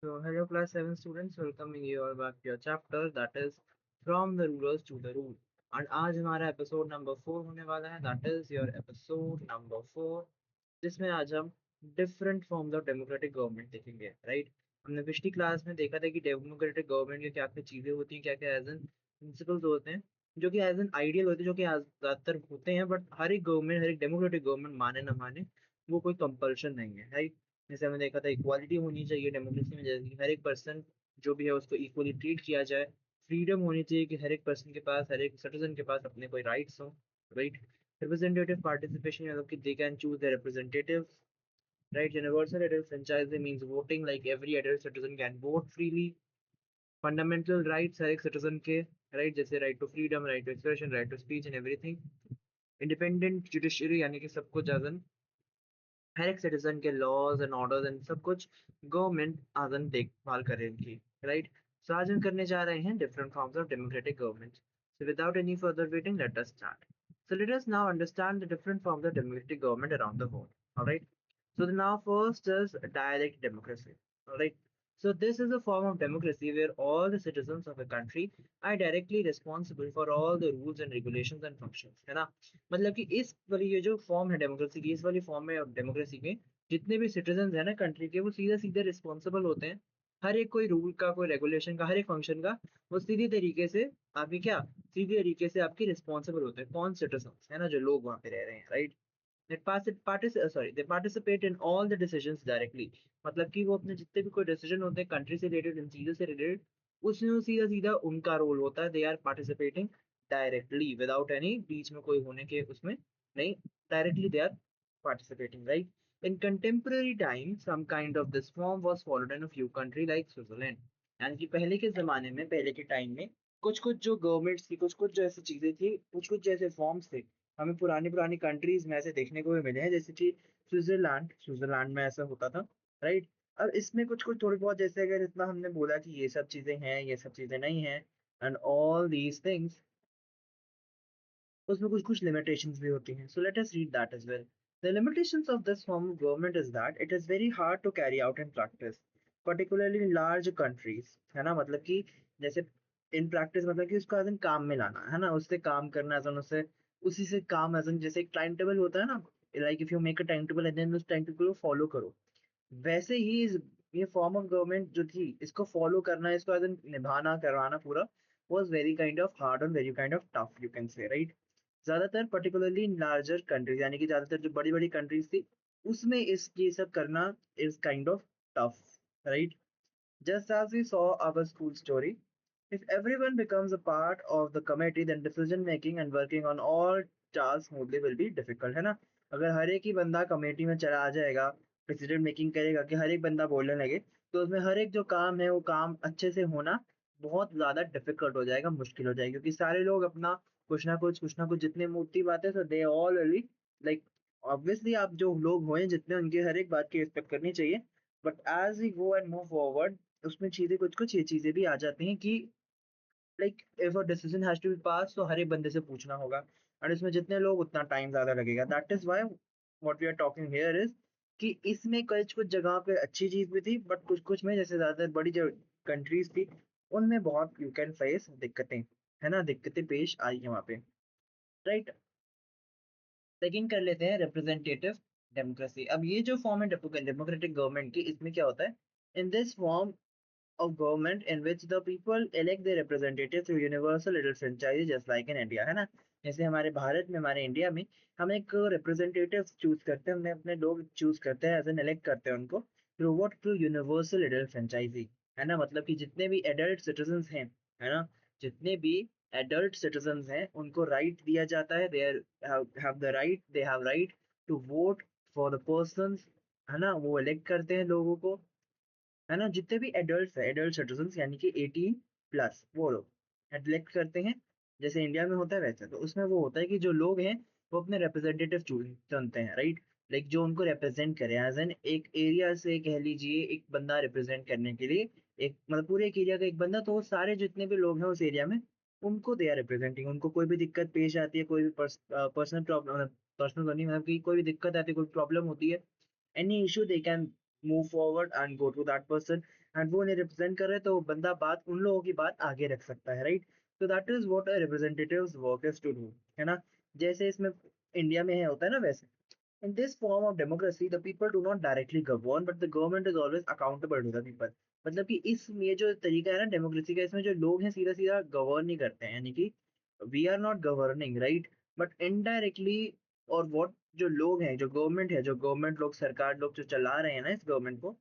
So, hello class 7 students, welcoming you all back to your chapter that is From the Rulers to the Rule. And आज हमारा episode number 4 होने वाला है, that is your episode number 4, जिसमें आज हम different forms of democratic government देखेंगे, right. हमने पिछली क्लास में देखा था कि डेमोक्रेटिक गवर्नमेंट की क्या क्या चीज़ें होती हैं, क्या क्या एज एन प्रिंसिपल्स होते हैं, जो कि एज एन आइडियल होते हैं, जो कि ज़्यादातर होते हैं, बट हर एक गवर्नमेंट, हर एक डेमोक्रेटिक गवर्नमेंट माने ना माने, वो कोई कंपल्शन नहीं है, राइट। जैसे हमने देखा था इक्वालिटी होनी चाहिए डेमोक्रेसी में, जैसे कि हर एक पर्सन जो भी है उसको इक्वली ट्रीट किया जाए। फ्रीडम होनी चाहिए कि हर एक पर्सन के पास, हर एक सिटीजन के पास अपने कोई राइट्स हो, राइट। रिप्रेजेंटेटिव पार्टिसिपेशन मतलब कि they can choose the representative, right. Universal adult franchise means voting, like every adult citizen can vote freely. Fundamental rights हर एक सिटीजन के, राइट, जैसे right to freedom, right to expression, right to speech and everything. Independent judiciary यानी कि सब कुछ as हर एक citizen के लॉज एंड ऑर्डर्स एंड सब कुछ गवर्नमेंट आदन देखभाल करे इनकी, राइट। सो आज हम करने जा रहे हैं different forms of democratic government. So without any further waiting let us start. So let us now understand the different forms of democratic government around the world. All right. So the now first is direct democracy. All right. So this is a form of democracy where all the citizens of a country are directly responsible for all the rules and regulations and functions. है ना? मतलब कि इस वाली ये जो form है democracy की, इस वाली फॉर्म में डेमोक्रेसी के जितने भी सिटीजन है ना कंट्री के, वो सीधे सीधे रिस्पॉन्सिबल होते हैं हर एक कोई रूल का, कोई रेगुलेशन का, हर एक फंक्शन का। वो सीधी तरीके से आपकी क्या, सीधे तरीके से आपकी रिस्पॉन्सिबल होते हैं कौन, सिटीजन है ना, जो लोग वहां पे रह रहे हैं, right. they participate in all the decisions directly। मतलब कि वो अपने जितने भी कोई डिसीजन होते हैं कंट्री से रिलेटेड, इन चीजों से रिलेटेड, उसमें सीधा सीधा उनका रोल होता है। They are participating directly without any बीच में कोई होने के उसमें नहीं, directly they are participating, right? In contemporary times, some kind of this form was followed in a few country like Switzerland। यानी कि पहले के जमाने में, पहले के टाइम में कुछ कुछ जो गवर्नमेंट्स थी, कुछ कुछ जो ऐसी चीजें थी, कुछ कुछ जैसे फॉर्म्स थे, हमें पुरानी पुरानी कंट्रीज में ऐसे देखने को भी मिले हैं, जैसे कि स्विट्जरलैंड, स्विट्जरलैंड में ऐसा होता था, राइट। अब इसमें कुछ कुछ थोड़ी बहुत, जैसे अगर इतना हमने बोला कि ये सब चीजें हैं, ये सब चीजें नहीं हैं, एंड ऑल दीज थिंग्स, उसमें कुछ कुछ limitations भी होती हैं। So let us read that as well. The limitations of this form of government is that it is very hard to carry out in practice, particularly in large countries। है ना, मतलब कि जैसे in practice मतलब कि उसको as काम में लाना है ना, उससे काम करना एज उससे, उसी से काम एज जैसे एक टाइम टेबल होता है ना, like if you make a time table and then उस टाइम टेबल को फॉलो करो, वैसे ही ये फॉर्म ऑफ गवर्नमेंट जो थी, इसको फॉलो करना, इसको एज निभाना करवाना पूरा, was very kind of hard and very kind of tough you can say, right। ज्यादातर पर्टिकुलरली इन लार्जर कंट्रीज, यानी कि ज्यादातर जो बड़ी बड़ी कंट्रीज थी, उसमें इस ये सब करना is kind of tough, right. Just as we saw our school story, if everyone becomes a part of the committee then decision making and working on all tasks smoothly will be difficult। है ना, अगर हर एक ही बंदा committee में चला आ जाएगा, decision making करेगा, कि हर एक बंदा बोलने लगे, तो उसमें हर एक जो काम है वो काम अच्छे से होना बहुत ज्यादा डिफिकल्ट हो जाएगा, मुश्किल हो जाएगा, क्योंकि सारे लोग अपना कुछ ना कुछ जितने मोटी बातें, तो दे ऑल लाइक, ऑब्वियसली आप जो लोग हुए जितने, उनके हर एक बात की रिस्पेक्ट करनी चाहिए। But as we go and move forward, उसमें चीजें कुछ कुछ ये चीजें भी आ जाती हैं कि like if a decision has to be pass, तो हर एक बंदे से पूछना होगा, और इसमें जितने लोग उतना टाइम ज्यादा लगेगा। That is why what we are talking here is कि इसमें कुछ कुछ जगह पे अच्छी चीज भी थी, बट कुछ कुछ में, जैसे ज्यादातर बड़ी जो कंट्रीज थी, उनमें बहुत यू कैन फेस दिक्कतें, है ना, दिक्कतें पेश आई है वहाँ पे, राइट। सेकंड कर लेते हैं रिप्रेजेंटेटिव डेमोक्रेसी। अब ये जो फॉर्म है डेमोक्रेटिक गवर्नमेंट की, इसमें क्या होता है, in this form of government in which the people elect their representative through universal electoral franchise just like in India। है ना, जैसे हमारे भारत में, हमारे इंडिया में, हम एक रिप्रेजेंटेटिव चूज करते हैं, हमने अपने लोग चूज करते हैं, एज एन इलेक्ट करते हैं उनको through what, through universal adult franchise. है ना, मतलब कि जितने भी एडल्ट सिटीजन हैं, है ना, जितने भी एडल्ट सिटीजन हैं, उनको राइट दिया जाता है, they have the right, they have right to vote for the person. है ना, वो इलेक्ट करते हैं लोगों को, है ना, जितने भी एडल्ट है, एडल्ट सिटीजन यानी कि 18 प्लस, वो लोग इलेक्ट करते हैं। जैसे इंडिया में होता है वैसे, तो उसमें वो होता है कि जो लोग हैं वो अपने रिप्रेजेंटेटिव चुनते हैं, राइट। लाइक जो उनको रिप्रेजेंट करे, एज एन एक एरिया से कह लीजिए एक बंदा रिप्रेजेंट करने के लिए, एक मतलब पूरे एक एरिया का एक बंदा, तो वो सारे जितने भी लोग हैं उस एरिया में, उनको दे आर रिप्रेजेंटिंग। उनको कोई भी दिक्कत पेश आती है, कोई भी पर्सनल प्रॉब्लम, पर्सनल तो नहीं, मतलब कि कोई भी दिक्कत आती है, कोई प्रॉब्लम होती है, any issue they can move forward and go to that person, एंड वो उन्हें रिप्रेजेंट कर रहे हैं, तो वो बंदा बात उन लोगों की बात आगे रख सकता है, राइट? तो that is what a representative's work is to do, है ना? जैसे इसमें इंडिया में है होता है ना, वैसे in this form of democracy the people do not directly govern but the government is always accountable to the people। मतलब कि इस ये जो तरीका है ना डेमोक्रेसी का, इसमें जो लोग हैं सीधा सीधा गवर्न नहीं करते हैं, यानी कि we are not governing, right? But indirectly, और व्हाट जो लोग हैं, जो गवर्नमेंट है, जो गवर्नमेंट लोग, सरकार लोग जो चला रहे हैं ना इस गवर्नमेंट को,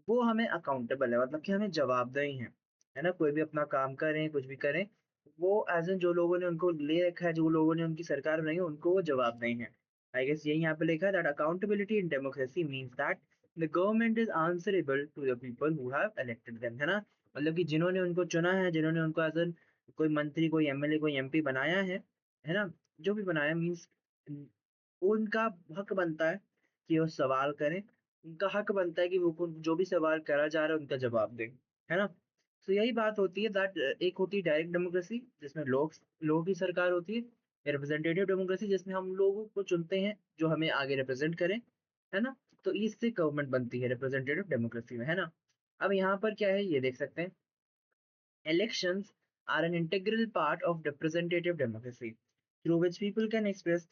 वो हमें अकाउंटेबल है, मतलब कि हमें जवाबदेही है ना? कोई भी अपना काम करें, कुछ भी करें, वो एज एन जो लोगों ने उनको ले रखा है, जो लोगों ने उनकी सरकार बनाई है, उनको वो जवाबदेही है। आई गेस यही यहाँ पे लिखा है that accountability in democracy means that the government is answerable to the people who have elected them, है ना? मतलब कि जिन्होंने उनको चुना है, जिन्होंने उनको एज एन कोई मंत्री, कोई एमएलए, कोई एमपी बनाया है ना? जो भी बनाया मींस उनका हक बनता है कि वो सवाल करें, उनका हक बनता है कि वो जो भी सवाल करा जा रहा है उनका जवाब दें, है ना? तो यही बात होती है दैट एक होती है डायरेक्ट डेमोक्रेसी जिसमें लोगों की सरकार होती है, रिप्रेजेंटेटिव डेमोक्रेसी जिसमें हम लोगों को चुनते हैं जो हमें आगे रिप्रेजेंट करें, है ना? तो इससे गवर्नमेंट बनती है रिप्रेजेंटेटिव डेमोक्रेसी में, है ना? अब यहाँ पर क्या है ये देख सकते हैं, elections are an integral part of representative democracy through which people can express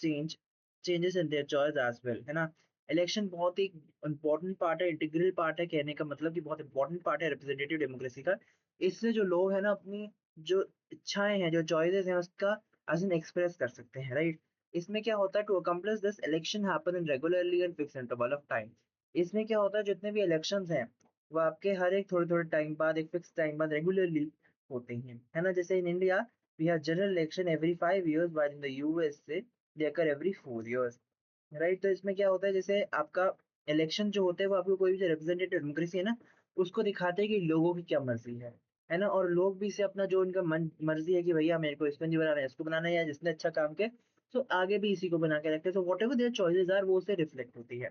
changes in their choice as well, है ना? इलेक्शन बहुत ही इंपॉर्टेंट पार्ट है, इंटीग्रल पार्ट है, कहने का मतलब कि बहुत इंपॉर्टेंट पार्ट है रिप्रेजेंटेटिव डेमोक्रेसी का। इससे जो लोग हैं ना अपनी जो इच्छाएं हैं, जो चॉइसेस हैं, उसका एज एन एक्सप्रेस कर सकते हैं, राइट? इसमें क्या होता है, to accomplish this election happen in regularly and fix interval of time. इसमें क्या होता है, जितने भी इलेक्शंस हैं वो आपके हर एक थोड़े थोड़े टाइम बाद, एक फिक्स टाइम बाद रेगुलरली होते हैं, है ना? जैसे in India we have general election every 5 years, while in the USA they occur every 4 years, right? तो इसमें क्या होता है, जैसे आपका इलेक्शन जो होते हैं वो आपको कोई भी जो रिप्रेजेंटेटिव डेमोक्रेसी है ना, उसको दिखाते हैं कि लोगों की क्या मर्जी है ना? और लोग भी इसे अपना जो उनका मन मर्जी है कि भैया मेरे को इसको नहीं बनाना है, इसको बनाना है, या जिसने अच्छा काम किया तो आगे भी इसी को बना के रखते हैं, तो whatever their choices are वो उसे रिफ्लेक्ट होती है।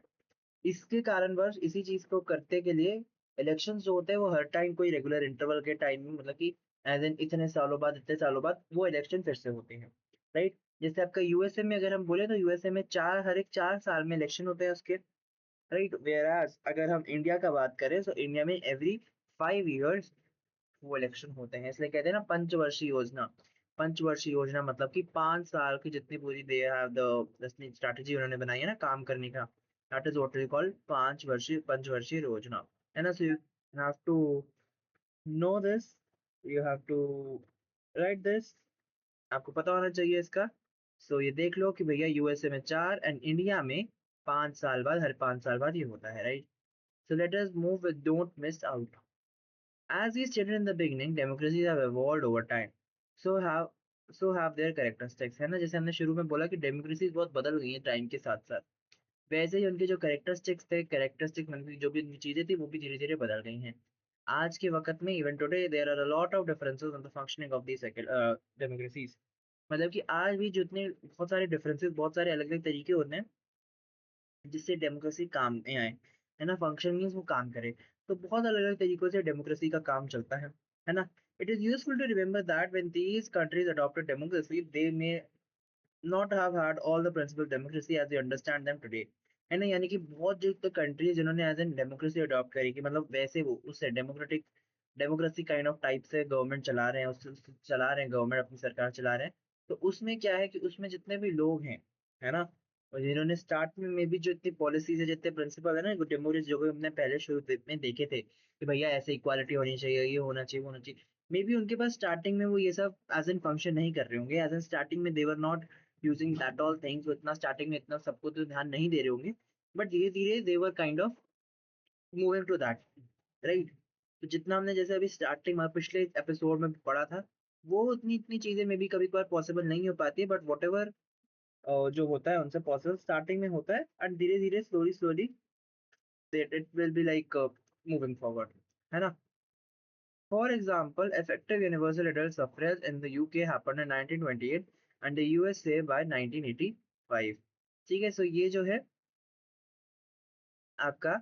इसके कारणवश इसी चीज को करते के लिए इलेक्शंस जो होते हैं वो हर टाइम कोई रेगुलर इंटरवल के टाइम में, मतलब कि एज इन इतने सालों बाद, इतने सालों बाद वो इलेक्शन फिर से होते हैं, राइट? जैसे आपका यूएसए में अगर हम बोले तो यूएसए में हर एक 4 साल में इलेक्शन होते हैं उसके, राइट? वेयरएज अगर हम इंडिया का बात करें तो इंडिया में एवरी 5 years वो इलेक्शन होते हैं, इसलिए कहते हैं ना पंचवर्षीय योजना। पंचवर्षीय योजना मतलब कि 5 साल की जितनी पूरी दे हैव द स्ट्रैटेजी उन्होंने बनाई है ना काम करने का, that is what we call पंचवर्षीय योजना, है ना? So you have to know this, you have to write this, आपको पता होना चाहिए इसका। सो ये देख लो कि भैया यूएसए में 4 एंड इंडिया में 5 साल बाद, हर 5 साल बाद ये होता है, right? So let us move with don't miss out. As we stated in the beginning, democracies have evolved over time. So have so have their characteristics, है ना? जैसे हमने शुरू में बोला कि डेमोक्रेसीज बहुत बदल गई हैं टाइम के साथ साथ, वैसे ही उनके जो कैरेक्टरिस्टिक्स मतलब कि जो भी उनकी चीजें थी वो भी धीरे धीरे बदल गई हैं। आज के वक्त में even today there are a lot of differences in the functioning of these democracies. मतलब कि आज भी जितने बहुत सारे डिफरेंसेस, बहुत सारे अलग अलग तरीके होते हैं जिससे डेमोक्रेसी काम में आए, है ना? फंक्शन मीन्स वो काम करे। तो बहुत अलग अलग तरीकों से डेमोक्रेसी का काम चलता है ना? It is useful to remember that when these countries adopted democracy they may not have had all the principle democracy as we understand them today, है ना? यानी कि बहुत जो तो कंट्रीज जिन्होंने एज एन डेमोक्रेसी अडॉप्ट करी, कि मतलब वैसे वो उससे डेमोक्रेसी काइंड ऑफ टाइप से गवर्नमेंट चला रहे हैं, उससे चला रहे हैं, गवर्नमेंट अपनी सरकार चला रहे हैं। तो उसमें क्या है कि उसमें जितने भी लोग हैं, है ना? और जिन्होंने स्टार्ट में भी जो इतनी पॉलिसीज है, जितने प्रिंसिपल है ना डेमोक्रेसी, जो कि हमने पहले में देखे थे कि भैया ऐसे इक्वालिटी होनी चाहिए, ये होना चाहिए, वो होना चाहिए, मे बी उनके पास स्टार्टिंग में वो ये सब एज एन फंक्शन नहीं कर रहे होंगे, एज एन स्टार्टिंग में they're not using that all things, इतना स्टार्टिंग में इतना सबको तो ध्यान नहीं दे रहे होंगे, बट धीरे धीरे they're kind of moving to that, right? तो जितना हमने जैसे अभी स्टार्टिंग में पिछले एपिसोड में पढ़ा था, वो उतनी इतनी चीजें में भी कभी कभार पॉसिबल नहीं हो पाती है, बट वट एवर जो होता है उनसे पॉसिबल स्टार्टिंग में होता है, एंड धीरे धीरे slowly slowly that it will be like moving forward, है ना? For example, effective universal adult suffrage in the UK happened in 1928 and the USA by 1985। ठीक है, सो ये जो है आपका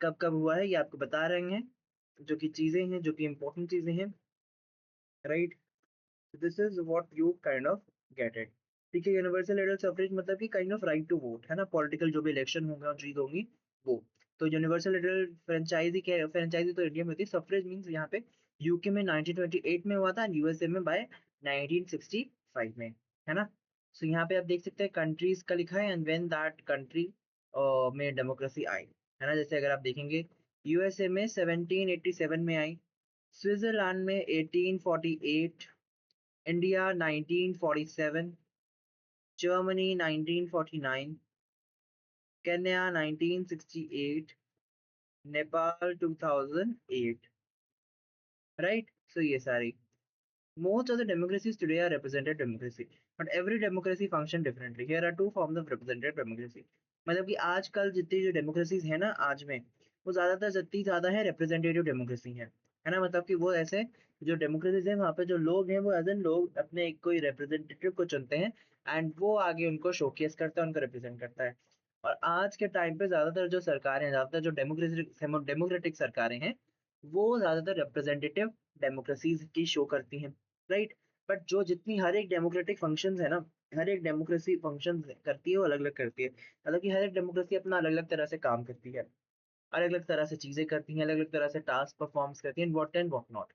कब कब हुआ है ये आपको बता रहे हैं, जो कि चीजें हैं, जो कि इंपॉर्टेंट चीजें हैं, right? This is what you kind of get it. ठीक है, यूनिवर्सल एडल्ट सफरेज मतलब कि kind of right to vote, है ना? पॉलिटिकल जो भी इलेक्शन होगा, चीज होंगी वो। तो यूनिवर्सल एडल्ट फ्रेंचाइजी क्या, फ्रेंचाइजी तो इंडिया में होती है, सफरेज मींस यहाँ पे यूके में 1928 में हुआ था एंड यूएसए में बाय 1965 में, है ना। सो यहाँ पे आप देख सकते हैं कंट्रीज का लिखा है एंड व्हेन दैट कंट्री में डेमोक्रेसी आई, है ना। जैसे अगर आप देखेंगे यूएसए में 1787 में आई, स्विट्जरलैंड में 1848, India 1947, Germany 1949, Kenya 1968, Nepal 2008, right. So ये सारी most of the democracies today are representative democracy, but every democracy function differently. Here are two forms of representative democracy. मतलब कि आजकल जितनी जो डेमोक्रेसीज है ना आज में, वो ज्यादातर जितनी ज्यादा है रिप्रेजेंटेटिव डेमोक्रेसी है ना। मतलब कि वो ऐसे जो डेमोक्रेसीज है वहाँ पे जो लोग हैं वो एज एन लोग अपने एक कोई रिप्रेजेंटेटिव को चुनते हैं एंड वो आगे उनको शोकेस करता है, उनको रिप्रेजेंट करता है। और आज के टाइम पे ज्यादातर जो सरकारें हैं, ज्यादातर जो डेमोक्रेटिक सरकारें हैं, वो ज्यादातर रिप्रेजेंटेटिव डेमोक्रेसीज की शो करती हैं, राइट। बट जो जितनी हर एक डेमोक्रेटिक फंक्शंस है ना, हर एक डेमोक्रेसी फंक्शन करती है वो अलग अलग करती है। मतलब कि हर एक डेमोक्रेसी अपना अलग अलग तरह से काम करती है, अलग अलग तरह से चीजें करती हैं, अलग अलग तरह से टास्क परफॉर्म्स करती हैं, व्हाट एंड व्हाट नॉट।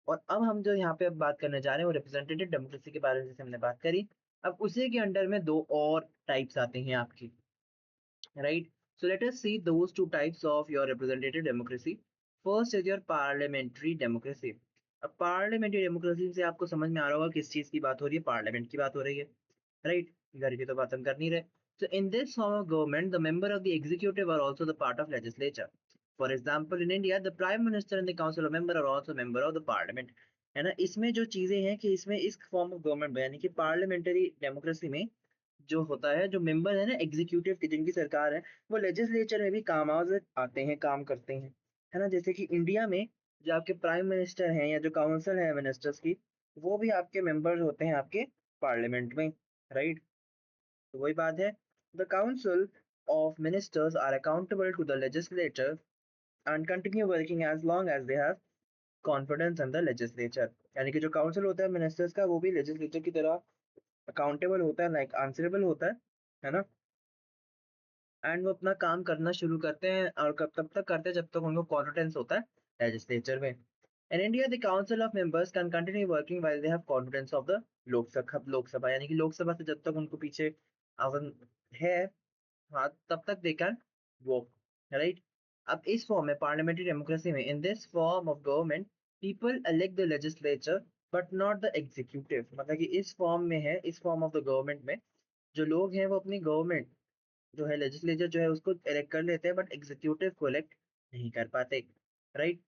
और अब हम जो यहाँ पे अब बात करने जा रहे हैं वो रिप्रेजेंटेटिव डेमोक्रेसी के बारे में, जैसे हमने बात करी। अब उसी के अंडर में दो और टाइप्स आते हैं आपकी, right? So let us see those two types of your representative democracy. First is your parliamentary democracy. अब parliamentary democracy से आपको समझ में आ रहा होगा किस चीज की बात हो रही है, पार्लियामेंट की बात हो रही है, right? घर की तो बात हम कर नहीं रहे। So in this form of government, the member of the executive are also the part of legislature. For example, in India, the prime minister and the council of member are also member of the parliament. है ना। इसमें जो चीजें हैं कि इसमें इस form of government में यानी कि पार्लियामेंट्री डेमोक्रेसी में जो होता है, जो मेंबर है ना एग्जीक्यूटिव की जिनकी सरकार है, वो लेजिस्लेचर में भी काम आते हैं, काम करते हैं, है ना। जैसे कि इंडिया में जो आपके प्राइम मिनिस्टर हैं या जो काउंसिल है मिनिस्टर्स की, वो भी आपके मेंबर्स होते हैं आपके पार्लियामेंट में, राइट। तो वही बात है, the council of ministers are accountable to the legislature and continue working as long as they have confidence in the legislature. यानी कि जो काउंसिल होता है मिनिस्टर्स का, वो भी लेजिस्लेचर की तरह अकाउंटेबल होता है, लाइक आंसरेबल होता है ना। एंड वो अपना काम करना शुरू करते हैं और कब तब तक करते हैं जब तक उनको कॉन्फिडेंस होता है लेजिस्लेचर में। In India the council of members can continue working while they have confidence of the Lok Sabha यानी कि लोकसभा से जब तक उनको पीछे आवन है, हाँ, तब तक दे कैन वर्क, राइट। अब इस फॉर्म में पार्लियामेंट्री डेमोक्रेसी में, in this form of government, people elect the legislature but not the executive. मतलब कि इस फॉर्म में है, इस फॉर्म ऑफ द गवर्नमेंट में जो लोग हैं वो अपनी गवर्नमेंट जो है, लेजिस्लेचर जो है उसको इलेक्ट कर लेते हैं बट एग्जीक्यूटिव को इलेक्ट नहीं कर पाते, राइट।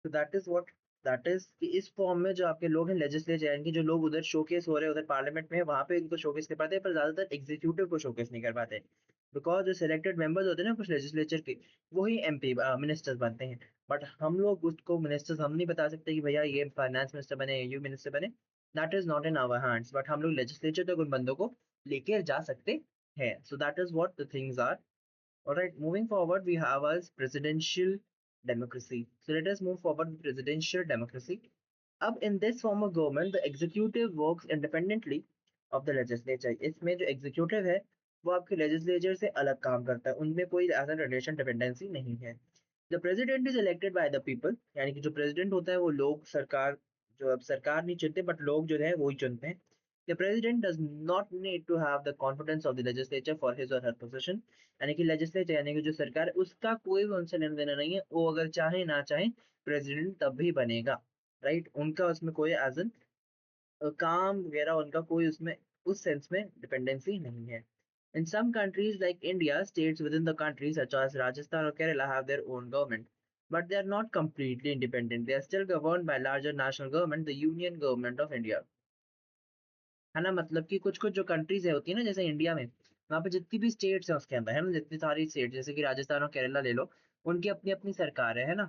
तो that is what, that is कि इस फॉर्म में जो आपके लोग हैं लेजिस्लेचर यानी कि जो लोग उधर शोकेस हो रहे हैं उधर पार्लियामेंट में, वहां पे इनको शोकेस कर पाते हैं पर ज्यादातर एग्जीक्यूटिव को शोकेस नहीं कर पाते, बिकॉज जो सिलेक्टेड मेंबर्स होते हैं ना कुछ लेजिस्लेचर के, वही एमपी मिनिस्टर्स बनते हैं। बट हम लोग उसको मिनिस्टर्स हम नहीं बता सकते कि भैया ये फाइनेंस मिनिस्टर बने, यू मिनिस्टर बने, that is not in our hands. But हम लोग लेजिस्लेचर तक उन बंदों को लेकर जा सकते हैं। So that is what the things are. All right, moving forward, we have as presidential democracy. So let us move forward with presidential democracy. अब in this form of government, the executive works independently of the legislature. इसमें जो executive है वो आपके legislature से अलग काम करता है, उनमें कोई ऐसा relation dependency नहीं है। The president is elected by the people, यानी कि जो president होता है वो लोग सरकार, जो अब सरकार नहीं चुनते बट लोग जो है वो ही चुनते हैं। The president does not need to have the confidence of the legislature for his or her position. यानी कि लेजिस्लेचर यानी कि जो सरकार है उसका कोई भी उनसे लेना देना नहीं है, वो अगर चाहे ना चाहे प्रेसिडेंट तब भी बनेगा, राइट। उनका उसमें कोई एज एन काम वगैरह उनका कोई उसमें उस सेंस में डिपेंडेंसी नहीं है। In some countries like India, states within the country such as Rajasthan or Kerala have their own government, but they are not completely independent. They are still governed by larger national government, the Union Government of India. है ना। मतलब कि कुछ कुछ जो countries है होती है ना, जैसे इंडिया में, वहाँ पे जितनी भी स्टेट्स है उसके अंदर, है ना, जितनी सारी स्टेट जैसे कि राजस्थान और केरला ले लो, उनकी अपनी अपनी सरकार है ना।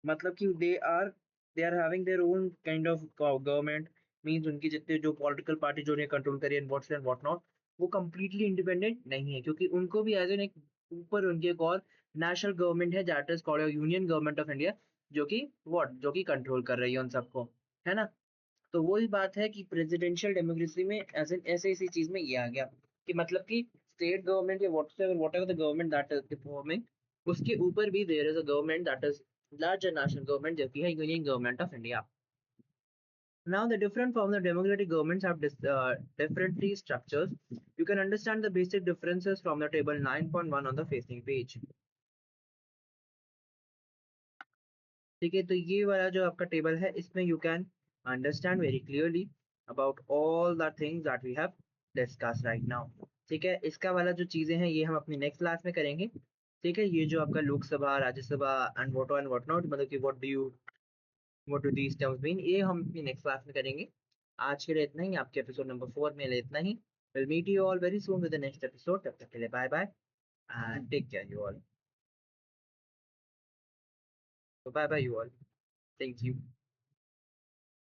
मतलब कि they are having their own kind of government, means उनकी जितने जो पॉलिटिकल पार्टी जो उन्हें कंट्रोल करिए एंड व्हाट नॉट, वो कंप्लीटली इंडिपेंडेंट नहीं है, क्योंकि उनको भी एज एन एक ऊपर उनकी एक और नेशनल गवर्नमेंट है that is called union government of India, जो कि कंट्रोल कर रही है उन सबको, है ना। तो वही बात है कि प्रेसिडेंशियल डेमोक्रेसी में ऐसे ऐसे इसी चीज में ये आ गया कि मतलब कि स्टेट गवर्नमेंट या whatever the government that is performing, उसके ऊपर भी there is a government that is larger national government, जो कि है union government of India. Now, the different forms of democratic governments have different fee structures. You can understand the basic differences from the table 9.1 on the facing page. ठीक है, तो ये वाला जो आपका टेबल है, इसमें you can understand very clearly about all the things that we have discuss right now. ठीक है, इसका वाला जो चीजें हैं ये हम अपनी नेक्स्ट क्लास में करेंगे. ठीक है, ये जो आपका Lok Sabha, Rajya Sabha and what not, मतलब कि what do these terms mean, ये हम अपनी नेक्स्ट क्लास में करेंगे. आज के लिए इतना ही, आपके एपिसोड नंबर 4 में इतना ही. Will meet you all very soon with the next episode. तब तक के लिए bye bye and take care you all. So bye bye you all. Thank you.